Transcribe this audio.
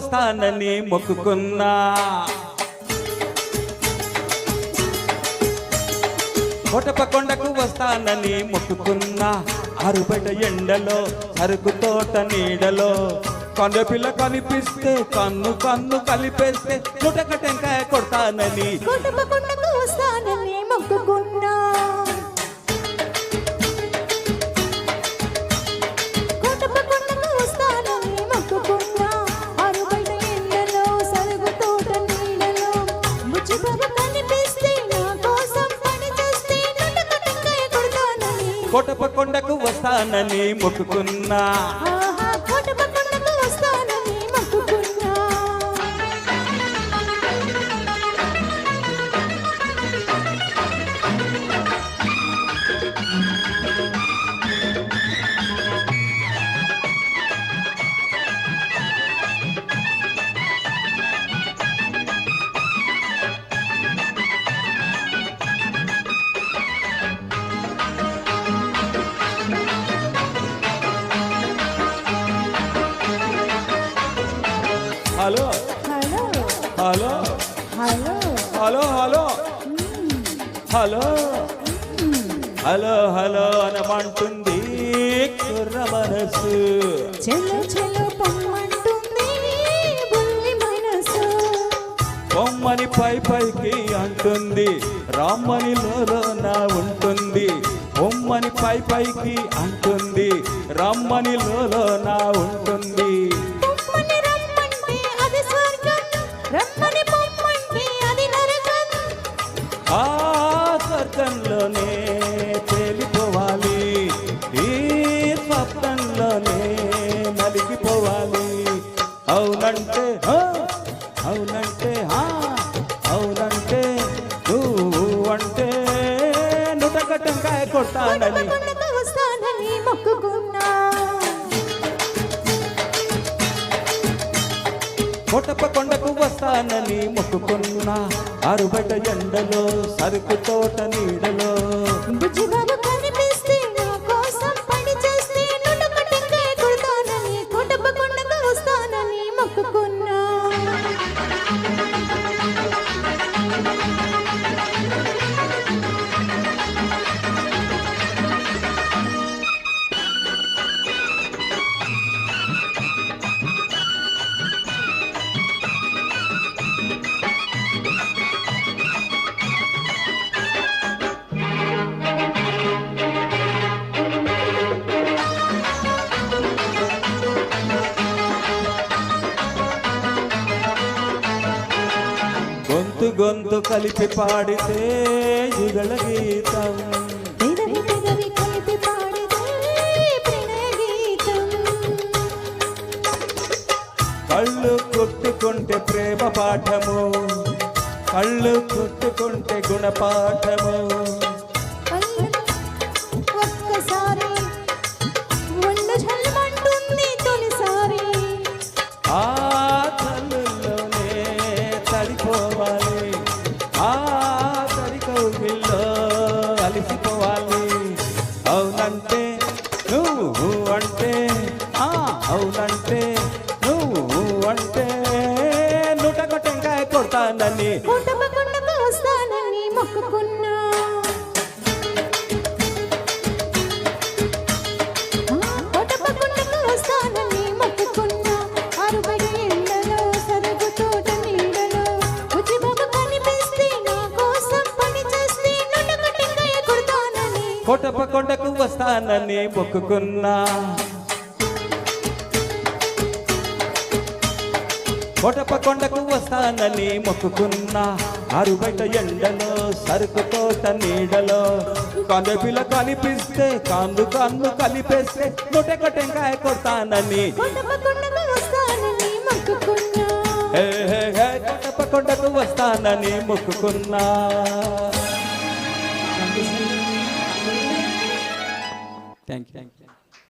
వస్తానని మొక్కుకున్నా. కోటప్పకొండకు వస్తానని మొక్కుకున్నా. ఆరుబయట ఎండలో సరుకు తోట నీడలో కొండపిల్ల కనిపిస్తే కన్ను కన్ను కలిపేస్తే నుటక టెంకాయ కొడతానని కోటప్పకొండకు వస్తానని మొక్కుకున్నా. కోటప్పకొండకు వస్తానని మొక్కుకున్నా. ఆరుబయట ఎండలో సరుకు తోట నీడలో ముచ్చిబాబు కనిపిస్తే నా కోసం పని చేస్తే నుటక టెంకాయ కొడతానని కోటప్పకొండకు వస్తానని మొక్కుకున్నా. కోటప్పకొండకు వస్తానని మొక్కుకున్నా. Hello hello hello hello hello hello hello hello hello అనమంటుంది కుర్ర మనసు. చెలో చెలో పొమ్మంటుంది బుల్లి మనసు. బొమ్మని పై పైకి అంటుంది రామ్మని లోన ఉంటుంది. బొమ్మని పై పైకి అంటుంది రామ్మని లోన ఉంటుంది. పొమ్మని రమ్మంటే అది స్వర్గం, రమ్మని పొమ్మంటే అది నరకం. ఆ స్వర్గంలోనే తేలిపోవాలి, ఈ స్వప్నంలోనే నలిగిపోవాలి. అవునంటే అవునంటే అవునంటే నువ్వు అంటే నుటక టెంకాయ కొడతానని కోటప్పకొండకు వస్తానని మొక్కుకున్నా. కోటప్పకొండకు వస్తానని మొక్కుకున్నా. ఆరుబయట ఎండలో సరుకు తోట నీడలో బుజ్జిబాబు కనిపిస్తే నా కోసం పని చేస్తే నుటక టెంకాయ కొడతానని కోటప్పకొండకు వస్తానని మొక్కుకున్నా. గొంతు గొంతు కలిపి పాడితే యుగళ గీతం. పెదవి పెదవి కలిపి పాడితే ప్రణయ గీతం. కళ్ళు కొట్టుకుంటే ప్రేమ పాఠము, కళ్ళు కొట్టుకుంటే గుణపాఠము. ఒక్కసారి ఒళ్ళు జల్లుమంటుంది తొలిసారి. ఆ తల్లుల్లోనే తడిపోవాలి, ఆ తడి కౌగిల్లో అలిసిపోవాలి. అవునంటే నువ్వు అంటే అవునంటే నువ్వు అంటే నుటక టెంకాయ కొడతానని కోటప్పకొండకు వస్తానని మొక్కుకున్నా. కోటప్పకొండకు వస్తానని మొక్కుకున్నా. ఆరుబయట ఎండలో సరుకు తోట నీడలో బుజ్జిబాబు కనిపిస్తే నా కోసం పని చేస్తే నుటక టెంకాయ కొడతానని కోటప్పకొండకు వస్తానని మొక్కుకున్నా. కోటప్పకొండకు వస్తానని మొక్కుకున్నా. ఆరుబయట ఎండలో సరుకు తోట నీడలో కొండపిల్ల కనిపిస్తే కన్ను కన్ను కలిపేస్తే నుటక టెంకాయ కొడతానని కోటప్పకొండకు వస్తానని మొక్కుకున్నా. కోటప్పకొండకు వస్తానని మొక్కుకున్నా. Thank you.